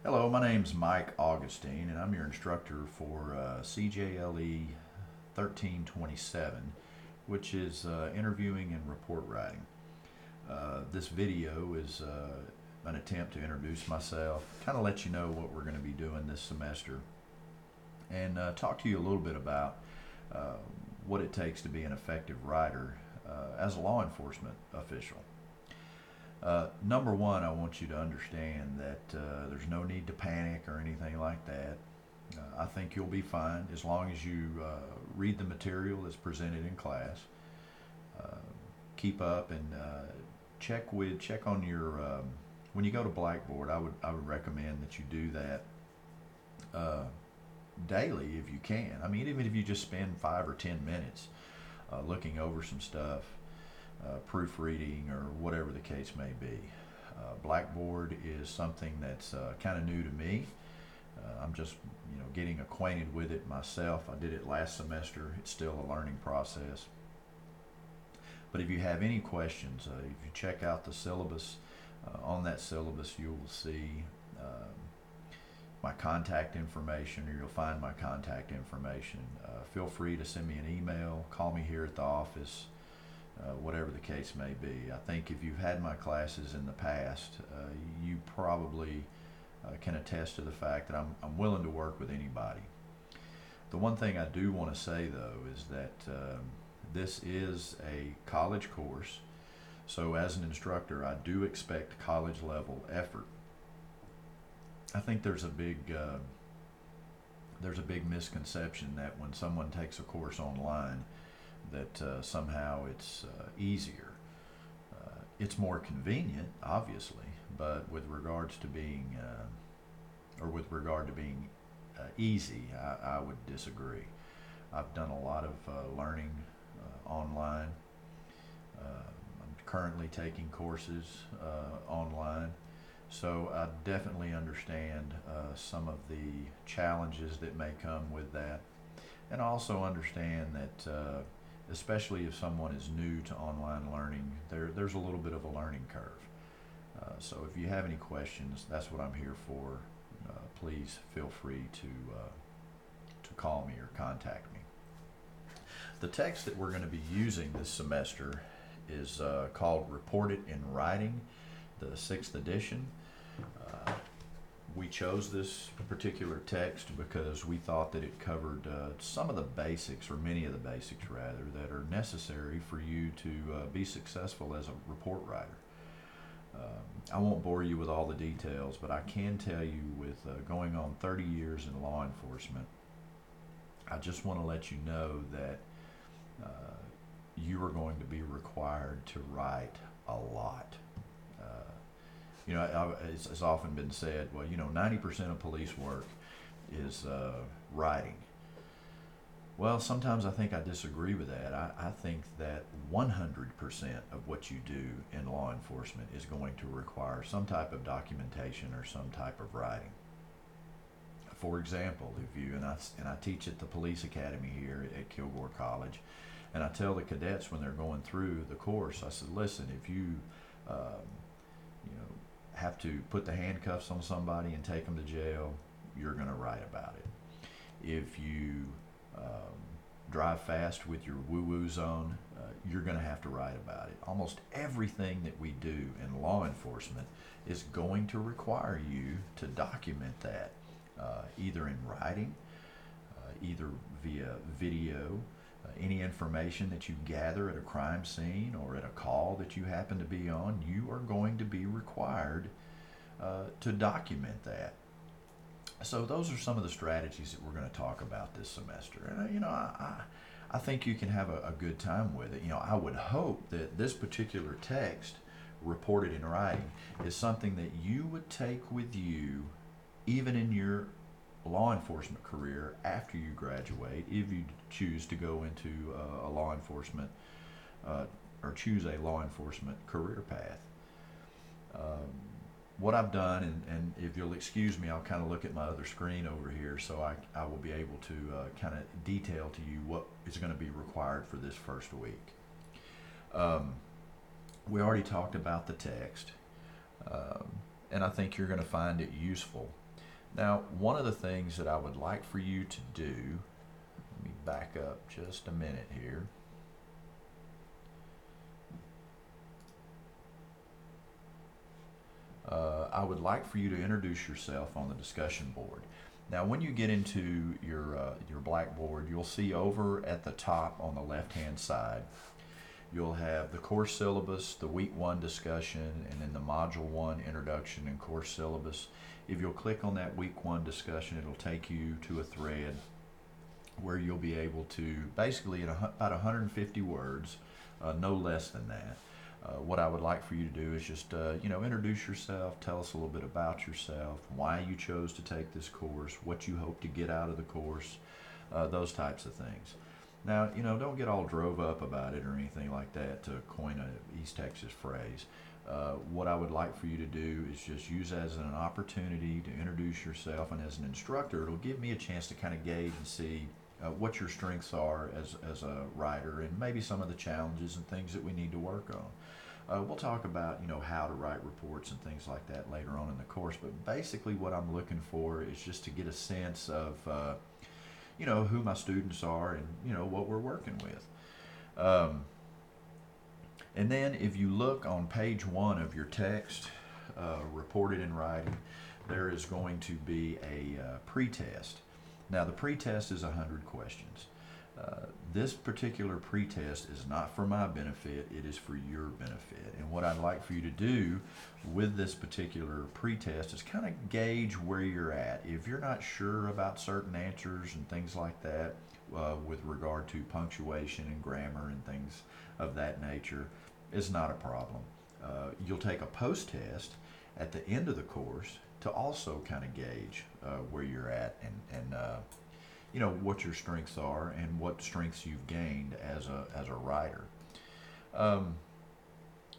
Hello, my name's Mike Augustine, and I'm your instructor for CJLE 1327, which is interviewing and report writing. This video is an attempt to introduce myself, kind of let you know what we're going to be doing this semester, and talk to you a little bit about what it takes to be an effective writer as a law enforcement official. Number one, I want you to understand that there's no need to panic or anything like that. I think you'll be fine as long as you read the material that's presented in class. Keep up and check on your when you go to Blackboard. I would recommend that you do that daily if you can. I mean, even if you just spend 5 or 10 minutes looking over some stuff. Proofreading or whatever the case may be. Blackboard is something that's kind of new to me. I'm just getting acquainted with it myself. I did it last semester. It's still a learning process. But if you have any questions, if you check out the syllabus, on that syllabus you will see my contact information, or you'll find my contact information. Feel free to send me an email, call me here at the office. Whatever the case may be. I think if you've had my classes in the past, you probably can attest to the fact that I'm willing to work with anybody. The one thing I do want to say, though, is that this is a college course, so as an instructor, I do expect college level effort. I think there's a big misconception that when someone takes a course online, that somehow it's easier. It's more convenient, obviously, but with regards to being, easy, I would disagree. I've done a lot of learning online. I'm currently taking courses online, so I definitely understand some of the challenges that may come with that, and I also understand that especially if someone is new to online learning, there's a little bit of a learning curve. So if you have any questions, that's what I'm here for. Please feel free to call me or contact me. The text that we're going to be using this semester is called Report It in Writing, the 6th edition. We chose this particular text because we thought that it covered some of the basics, or many of the basics rather, that are necessary for you to be successful as a report writer. I won't bore you with all the details, but I can tell you, with going on 30 years in law enforcement, I just want to let you know that you are going to be required to write a lot. It's often been said, well, 90% of police work is writing. Well, sometimes I think I disagree with that. I think that 100% of what you do in law enforcement is going to require some type of documentation or some type of writing. For example, and I teach at the police academy here at Kilgore College, and I tell the cadets when they're going through the course, I said, listen, if you have to put the handcuffs on somebody and take them to jail, you're going to write about it. If you drive fast with your woo-woo zone, you're going to have to write about it. Almost everything that we do in law enforcement is going to require you to document that, either in writing, either via video, any information that you gather at a crime scene or at a call that you happen to be on. You are going to be required to document that. So those are some of the strategies that we're going to talk about this semester. And I think you can have a good time with it. I would hope that this particular text, reported in writing, is something that you would take with you even in your law enforcement career after you graduate, if you choose to go into a law enforcement or choose a law enforcement career path. What I've done, and if you'll excuse me, I'll kind of look at my other screen over here, so I will be able to kind of detail to you what is going to be required for this first week. We already talked about the text, and I think you're going to find it useful. Now, one of the things that I would like for you to do, let me back up just a minute here. I would like for you to introduce yourself on the discussion board. Now, when you get into your blackboard, you'll see over at the top on the left-hand side, you'll have the course syllabus, the week 1 discussion, and then the module 1 introduction and course syllabus. If you'll click on that week 1 discussion, it'll take you to a thread where you'll be able to basically in about 150 words, no less than that. What I would like for you to do is just introduce yourself, tell us a little bit about yourself, why you chose to take this course, what you hope to get out of the course, those types of things. Now, don't get all drove up about it or anything like that, to coin an East Texas phrase. What I would like for you to do is just use it as an opportunity to introduce yourself, and as an instructor, it'll give me a chance to kind of gauge and see what your strengths are as a writer, and maybe some of the challenges and things that we need to work on. We'll talk about how to write reports and things like that later on in the course, but basically what I'm looking for is just to get a sense of who my students are and what we're working with. And then if you look on page 1 of your text, reported in writing, there is going to be a pretest. Now the pretest is 100 questions. This particular pretest is not for my benefit, it is for your benefit. And what I'd like for you to do with this particular pretest is kind of gauge where you're at. If you're not sure about certain answers and things like that, with regard to punctuation and grammar and things of that nature, it's not a problem. You'll take a post-test at the end of the course to also kind of gauge where you're at and what your strengths are and what strengths you've gained as a writer.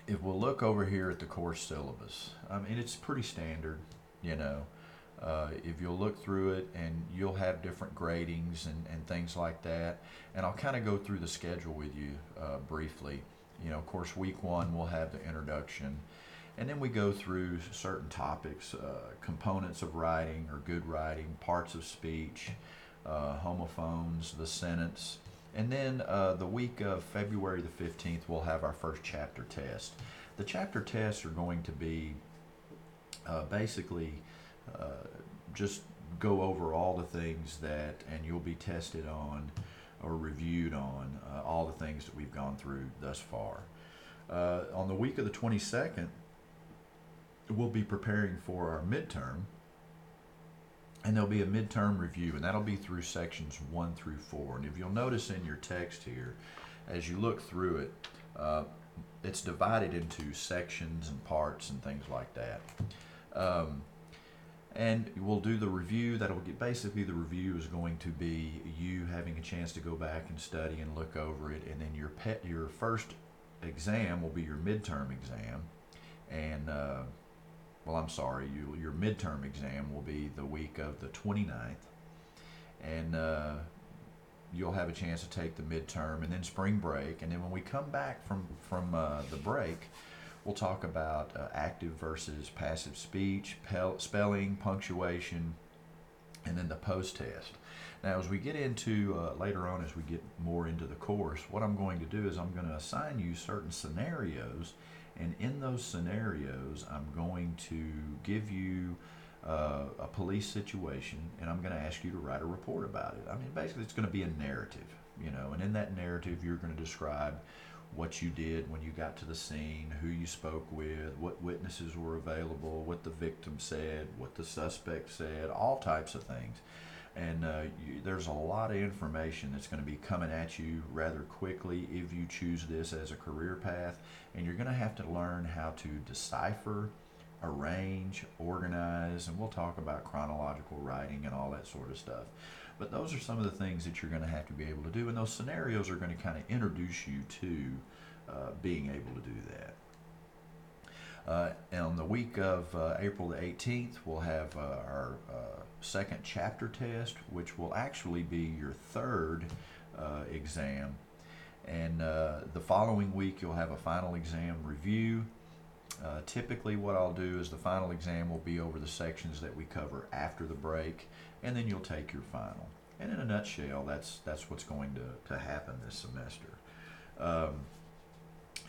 If we'll look over here at the course syllabus, I mean, it's pretty standard, if you'll look through it, and you'll have different gradings and things like that. And I'll kind of go through the schedule with you briefly. Of course, week 1 we'll have the introduction, and then we go through certain topics, components of writing or good writing, parts of speech, homophones, the sentence. And then the week of February the 15th, we'll have our first chapter test. The chapter tests are going to be basically just go over all the things and you'll be tested on or reviewed on all the things that we've gone through thus far. On the week of the 22nd, we'll be preparing for our midterm. And there'll be a midterm review, and that'll be through sections 1 through 4. And if you'll notice in your text here, as you look through it, it's divided into sections and parts and things like that. And we'll do the review. That'll get basically, the review is going to be you having a chance to go back and study and look over it, and then your first exam will be your midterm exam, and your midterm exam will be the week of the 29th, and you'll have a chance to take the midterm, and then spring break. And then when we come back from the break, we'll talk about active versus passive speech, spelling, punctuation, and then the post-test. Now, as we get into later on, as we get more into the course, what I'm going to do is I'm going to assign you certain scenarios. And in those scenarios, I'm going to give you a police situation, and I'm going to ask you to write a report about it. I mean, basically, it's going to be a narrative, and in that narrative, you're going to describe what you did when you got to the scene, who you spoke with, what witnesses were available, what the victim said, what the suspect said, all types of things. And there's a lot of information that's going to be coming at you rather quickly if you choose this as a career path. And you're going to have to learn how to decipher, arrange, organize, and we'll talk about chronological writing and all that sort of stuff. But those are some of the things that you're going to have to be able to do, and those scenarios are going to kind of introduce you to being able to do that. And on the week of April the 18th, we'll have our second chapter test, which will actually be your third exam. And the following week, you'll have a final exam review. Typically what I'll do is the final exam will be over the sections that we cover after the break, and then you'll take your final. And in a nutshell, that's what's going to happen this semester. Um,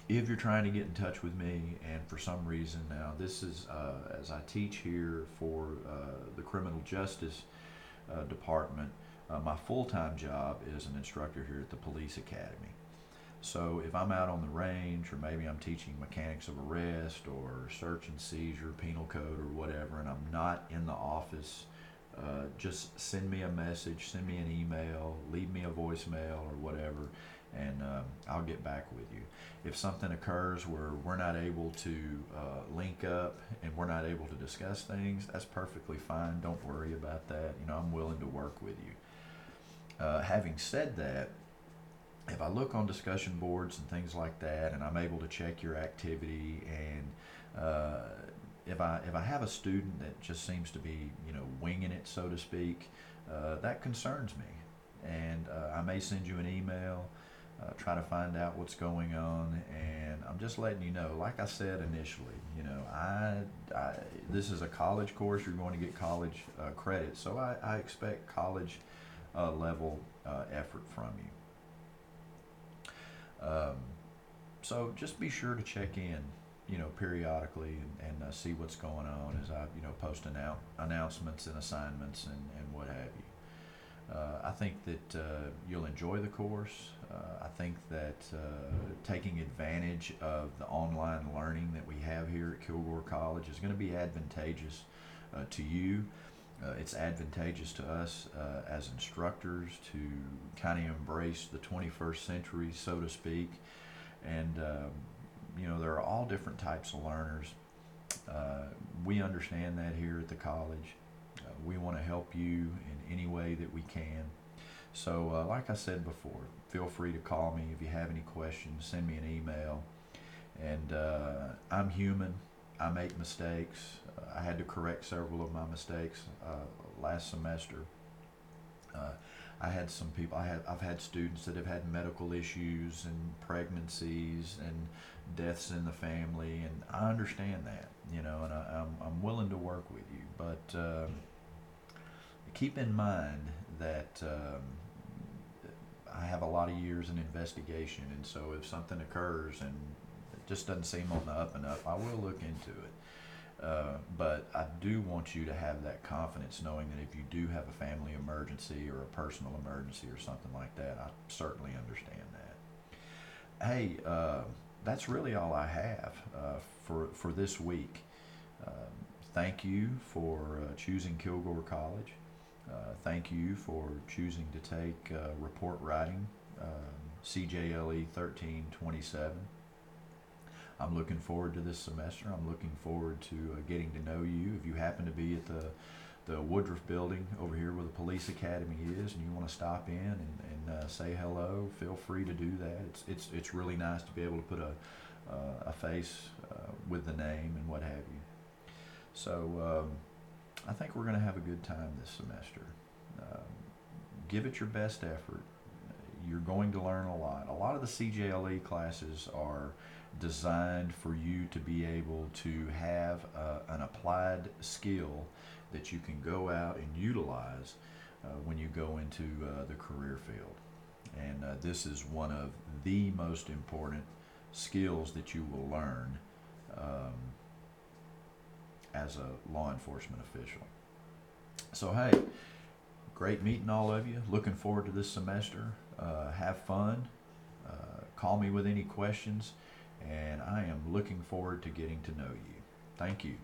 if you're trying to get in touch with me, and for some reason now, this is as I teach here for the criminal justice department, my full-time job is an instructor here at the police academy. So if I'm out on the range, or maybe I'm teaching mechanics of arrest or search and seizure, penal code, or whatever, and I'm not in the office, just send me a message, send me an email, leave me a voicemail or whatever, and I'll get back with you. If something occurs where we're not able to link up and we're not able to discuss things, that's perfectly fine. Don't worry about that. I'm willing to work with you. Having said that, if I look on discussion boards and things like that, and I'm able to check your activity, and if I have a student that just seems to be winging it, so to speak, that concerns me, and I may send you an email, try to find out what's going on, and I'm just letting you know. Like I said initially, this is a college course. You're going to get college credit, so I expect college level effort from you. So just be sure to check in, periodically, and see what's going on as I, post announcements and assignments and what have you. I think that you'll enjoy the course. I think that taking advantage of the online learning that we have here at Kilgore College is going to be advantageous to you. It's advantageous to us as instructors to kind of embrace the 21st century, so to speak. And, there are all different types of learners. We understand that here at the college. We want to help you in any way that we can. So, like I said before, feel free to call me if you have any questions. Send me an email. And I'm human. I make mistakes. I had to correct several of my mistakes last semester. I had some people. I've had students that have had medical issues and pregnancies and deaths in the family, and I understand that, and I'm willing to work with you. But keep in mind that I have a lot of years in investigation, and so if something occurs and it just doesn't seem on the up and up, I will look into it. But I do want you to have that confidence, knowing that if you do have a family emergency or a personal emergency or something like that, I certainly understand that. Hey, that's really all I have for this week. Thank you for choosing Kilgore College. Thank you for choosing to take report writing, CJLE1327. I'm looking forward to this semester. I'm looking forward to getting to know you. If you happen to be at the Woodruff building over here where the police academy is, and you want to stop in and say hello, feel free to do that. It's really nice to be able to put a face with the name and what have you. So I think we're going to have a good time this semester. Give it your best effort. You're going to learn a lot. A lot of the CJLE classes are designed for you to be able to have an applied skill that you can go out and utilize when you go into the career field. And this is one of the most important skills that you will learn as a law enforcement official. So hey, great meeting all of you. Looking forward to this semester. Have fun. Call me with any questions. And I am looking forward to getting to know you. Thank you.